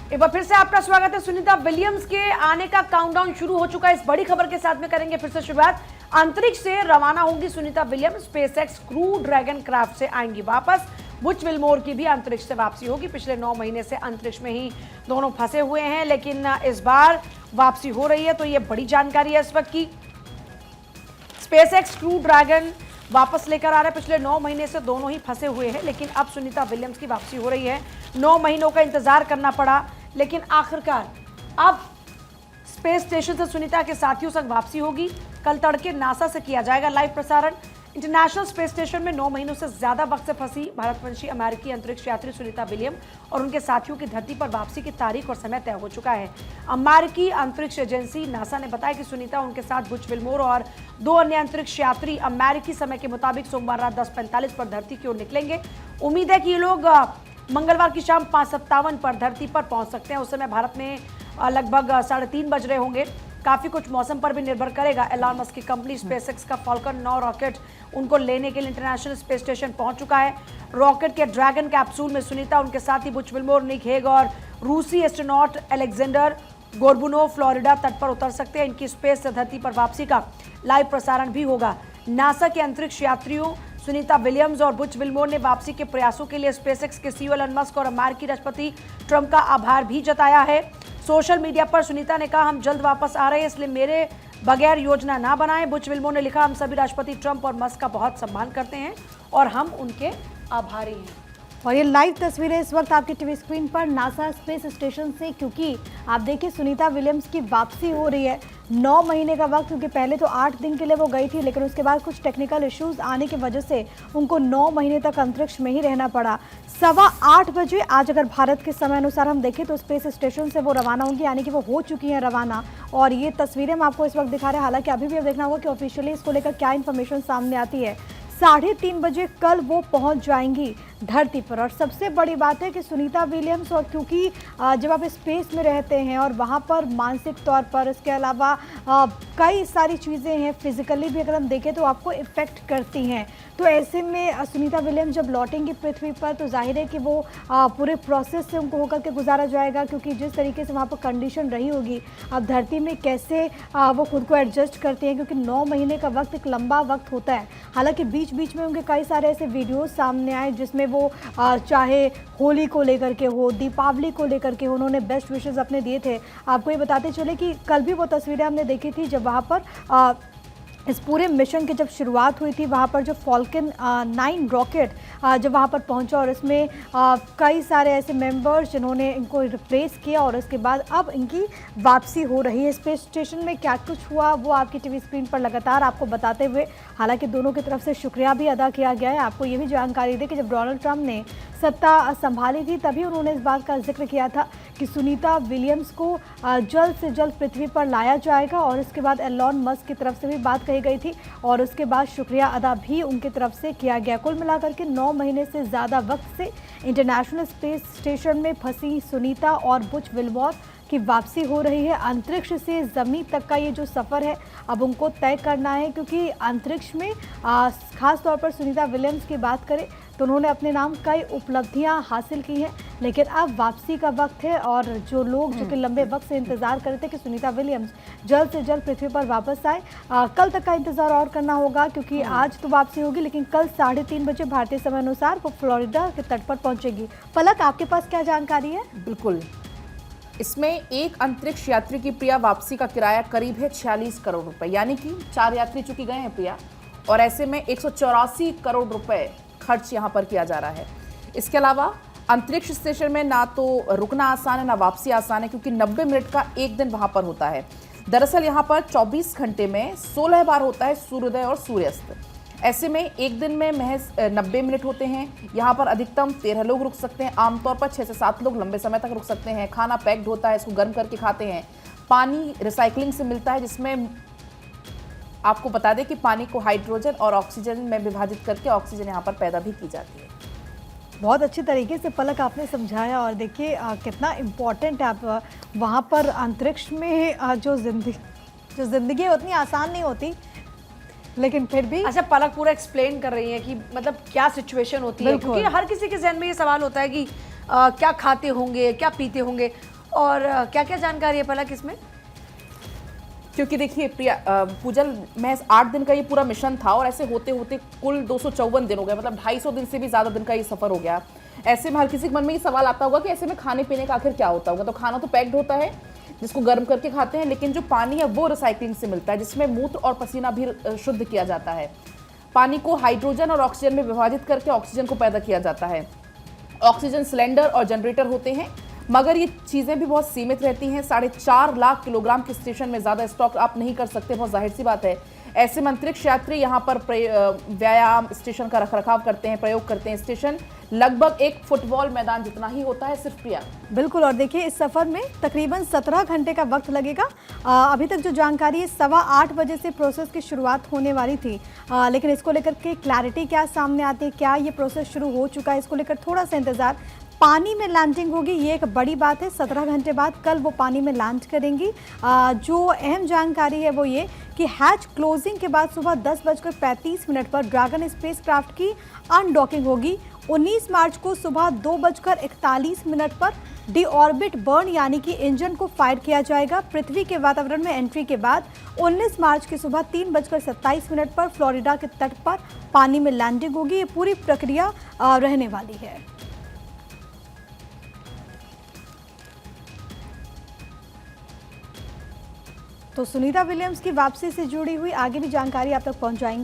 एक बार फिर से आपका स्वागत है। सुनीता विलियम्स के आने का काउंटडाउन शुरू हो चुका है। इस बड़ी खबर के साथ में करेंगे फिर से शुरुआत। अंतरिक्ष से रवाना होंगी Sunita Williams. SpaceX crew dragon craft से आएंगी वापस। बुच विल्मोर की भी अंतरिक्ष से वापसी होगी। पिछले 9 महीने से अंतरिक्ष में ही दोनों फंसे हुए हैं, लेकिन इस बार वापसी हो रही है। तो ये बड़ी जानकारी है इस वक्त की। स्पेसएक्स क्रू ड्रैगन वापस लेकर आ रहे हैं। पिछले 9 महीने से दोनों ही फंसे हुए हैं, लेकिन अब सुनीता विलियम्स की वापसी हो रही है। 9 महीनों का इंतजार करना पड़ा, लेकिन आखिरकार अब स्पेस स्टेशन से सुनीता के साथियों संग वापसी होगी। कल तड़के नासा से किया जाएगा लाइव प्रसारण। इंटरनेशनल स्पेस स्टेशन में 9 महीनों से ज्यादा वक्त से फंसी भारतवंशी अमेरिकी अंतरिक्ष यात्री सुनीता विलियम और उनके साथियों की धरती पर वापसी की तारीख और समय तय हो चुका है। अमेरिकी अंतरिक्ष एजेंसी नासा ने बताया कि सुनीता उनके साथ बुच विल्मोर और 2 अन्य अंतरिक्ष यात्री अमेरिकी समय के मुताबिक सोमवार रात 10:45 पर धरती की ओर निकलेंगे। उम्मीद है कि ये लोग मंगलवार की शाम 5:57 पर धरती पर पहुंच सकते हैं। उस समय भारत में लगभग 3:30 बज रहे होंगे। काफी कुछ मौसम पर भी निर्भर करेगा। एलॉन मस्क की कंपनी स्पेसएक्स का फाल्कन 9 रॉकेट उनको लेने के लिए इंटरनेशनल स्पेस स्टेशन पहुंच चुका है। रॉकेट के ड्रैगन कैप्सूल में सुनीता, उनके साथी बुच विल्मोर, निक हेग और रूसी एस्ट्रोनॉट अलेक्जेंडर गोर्बुनोव फ्लोरिडा तट पर उतर सकते हैं। इनकी स्पेस से धरती पर वापसी का लाइव प्रसारण भी होगा। नासा के अंतरिक्ष यात्रियों सुनीता विलियम्स और बुच विल्मोर ने वापसी के प्रयासों के लिए स्पेसएक्स के सीईओ एलन मस्क और अमेरिकी राष्ट्रपति ट्रंप का आभार भी जताया है। सोशल मीडिया पर सुनीता ने कहा, हम जल्द वापस आ रहे हैं, इसलिए मेरे बगैर योजना ना बनाएं। बुच विल्मोर ने लिखा, हम सभी राष्ट्रपति ट्रंप और मस्क का बहुत सम्मान करते हैं और हम उनके आभारी हैं। और ये लाइव तस्वीरें इस वक्त आपकी टीवी स्क्रीन पर नासा स्पेस स्टेशन से, क्योंकि आप देखिए सुनीता विलियम्स की वापसी हो रही है। 9 महीने का वक्त, क्योंकि पहले तो 8 दिन के लिए वो गई थी, लेकिन उसके बाद कुछ टेक्निकल इश्यूज आने की वजह से उनको 9 महीने तक अंतरिक्ष में ही रहना पड़ा। 8:15 बजे आज अगर भारत के समय अनुसार हम देखें तो स्पेस स्टेशन से वो रवाना होंगी, यानी कि वो हो चुकी हैं रवाना। और ये तस्वीरें हम आपको इस वक्त दिखा रहे हैं। हालांकि अभी भी अब देखना होगा कि ऑफिशियली इसको लेकर क्या इन्फॉर्मेशन सामने आती है। 3:30 बजे कल वो पहुंच जाएंगी धरती पर। और सबसे बड़ी बात है कि सुनीता विलियम्स, और क्योंकि जब आप स्पेस में रहते हैं और वहाँ पर मानसिक तौर पर, इसके अलावा कई सारी चीज़ें हैं, फिजिकली भी अगर हम देखें तो आपको इफ़ेक्ट करती हैं। तो ऐसे में सुनीता विलियम्स जब लौटेंगी पृथ्वी पर तो जाहिर है कि वो पूरे प्रोसेस से उनको होकर के गुजारा जाएगा, क्योंकि जिस तरीके से वहाँ पर कंडीशन रही होगी, अब धरती में कैसे वो खुद को एडजस्ट करते हैं, क्योंकि 9 महीने का वक्त एक लंबा वक्त होता है। हालांकि बीच बीच में उनके कई सारे ऐसे वीडियोस सामने आए जिसमें वो चाहे होली को लेकर के हो, दीपावली को लेकर के हो, उन्होंने बेस्ट विशेस अपने दिए थे। आपको ये बताते चले कि कल भी वो तस्वीरें हमने देखी थी जब वहाँ पर इस पूरे मिशन की जब शुरुआत हुई थी, वहाँ पर जो फाल्कन 9 रॉकेट जब वहाँ पर पहुँचा और इसमें कई सारे ऐसे मेंबर्स जिन्होंने इनको रिप्लेस किया, और उसके बाद अब इनकी वापसी हो रही है। स्पेस स्टेशन में क्या कुछ हुआ वो आपकी टीवी स्क्रीन पर लगातार आपको बताते हुए, हालांकि दोनों की तरफ से शुक्रिया भी अदा किया गया है। आपको ये भी जानकारी दी कि जब डोनाल्ड ट्रंप ने सत्ता संभाली थी तभी उन्होंने इस बात का जिक्र किया था कि सुनीता विलियम्स को जल्द से जल्द पृथ्वी पर लाया जाएगा। और इसके बाद एलॉन मस्क की तरफ से भी बात कही गई थी और उसके बाद शुक्रिया अदा भी उनकी तरफ से किया गया। कुल मिलाकर के 9 महीने से ज़्यादा वक्त से इंटरनेशनल स्पेस स्टेशन में फंसी सुनीता और बुच विल्मोर की वापसी हो रही है। अंतरिक्ष से ज़मीन तक का ये जो सफ़र है अब उनको तय करना है, क्योंकि अंतरिक्ष में ख़ास तौर पर सुनीता विलियम्स की बात करें तो उन्होंने अपने नाम कई उपलब्धियां हासिल की हैं, लेकिन अब वापसी का वक्त है। और जो लोग जो कि लंबे वक्त से इंतज़ार कर रहे थे कि सुनीता विलियम्स जल्द से जल्द पृथ्वी पर वापस आए, कल तक का इंतज़ार और करना होगा, क्योंकि आज तो वापसी होगी लेकिन कल 3:30 बजे भारतीय समय अनुसार वो फ्लोरिडा के तट पर पहुँचेगी। पलक, आपके पास क्या जानकारी है? बिल्कुल, इसमें एक अंतरिक्ष यात्री की प्रिया वापसी का किराया करीब है 46 करोड़ रुपए, यानी कि 4 यात्री चुकी गए हैं प्रिया, और ऐसे में 184 करोड़ रुपए खर्च यहाँ पर किया जा रहा है। इसके अलावा अंतरिक्ष स्टेशन में ना तो रुकना आसान है ना वापसी आसान है, क्योंकि 90 मिनट का एक दिन वहाँ पर होता है। दरअसल यहाँ पर 24 घंटे में 16 बार होता है सूर्योदय और सूर्यास्त। ऐसे में एक दिन में महज 90 मिनट होते हैं। यहाँ पर अधिकतम 13 लोग रुक सकते हैं। आमतौर पर 6 से 7 लोग लंबे समय तक रुक सकते हैं। खाना पैक्ड होता है, इसको गर्म करके खाते हैं। पानी रिसाइकलिंग से मिलता है, जिसमें आपको बता दें कि पानी को हाइड्रोजन और ऑक्सीजन में विभाजित करके ऑक्सीजन यहाँ पर पैदा भी की जाती है। बहुत अच्छी तरीके से पलक आपने समझाया। और देखिए कितना इम्पोर्टेंट है। आप वहाँ पर अंतरिक्ष में जो जिंदगी है उतनी आसान नहीं होती, लेकिन फिर भी अच्छा, पलक पूरा एक्सप्लेन कर रही है कि मतलब क्या सिचुएशन होती है, क्योंकि हर किसी के जहन में ये सवाल होता है कि क्या खाते होंगे, क्या पीते होंगे, और क्या क्या जानकारी है पलक इसमें? क्योंकि देखिए प्रिया, पूजल, महज 8 दिन का ये पूरा मिशन था और ऐसे होते होते कुल 254 दिन हो गए, मतलब 250 दिन से भी ज़्यादा दिन का ये सफ़र हो गया। ऐसे में हर किसी के मन में ये सवाल आता होगा कि ऐसे में खाने पीने का आखिर क्या होता होगा। तो खाना तो पैक्ड होता है जिसको गर्म करके खाते हैं, लेकिन जो पानी है वो रिसाइकलिंग से मिलता है, जिसमें मूत्र और पसीना भी शुद्ध किया जाता है। पानी को हाइड्रोजन और ऑक्सीजन में विभाजित करके ऑक्सीजन को पैदा किया जाता है। ऑक्सीजन सिलेंडर और जनरेटर होते हैं, मगर ये चीज़ें भी बहुत सीमित रहती हैं। 4.5 लाख किलोग्राम के स्टेशन में ज़्यादा स्टॉक आप नहीं कर सकते, बहुत जाहिर सी बात है। ऐसे में अंतरिक्ष यात्री यहाँ पर व्यायाम स्टेशन का रखरखाव करते हैं, प्रयोग करते हैं। स्टेशन लगभग एक फुटबॉल मैदान जितना ही होता है सिर्फ, प्रिया। बिल्कुल, और देखिए इस सफ़र में तकरीबन 17 घंटे का वक्त लगेगा। अभी तक जो जानकारी है 8:15 बजे से प्रोसेस की शुरुआत होने वाली थी, लेकिन इसको लेकर के क्लैरिटी क्या सामने आती है, क्या ये प्रोसेस शुरू हो चुका है, इसको लेकर थोड़ा सा इंतज़ार। पानी में लैंडिंग होगी, ये एक बड़ी बात है। 17 घंटे बाद कल वो पानी में लैंड करेंगी। जो अहम जानकारी है वो ये कि हैच क्लोजिंग के बाद सुबह 10:35 पर ड्रैगन स्पेसक्राफ्ट की अनडॉकिंग होगी। 19 मार्च को सुबह 2:41 पर डीऑर्बिट बर्न यानी कि इंजन को फायर किया जाएगा। पृथ्वी के वातावरण में एंट्री के बाद 19 मार्च की सुबह 3:27 पर फ्लोरिडा के तट पर पानी में लैंडिंग होगी। ये पूरी प्रक्रिया रहने वाली है। तो सुनीता विलियम्स की वापसी से जुड़ी हुई आगे भी जानकारी आप तक पहुंचाएंगे।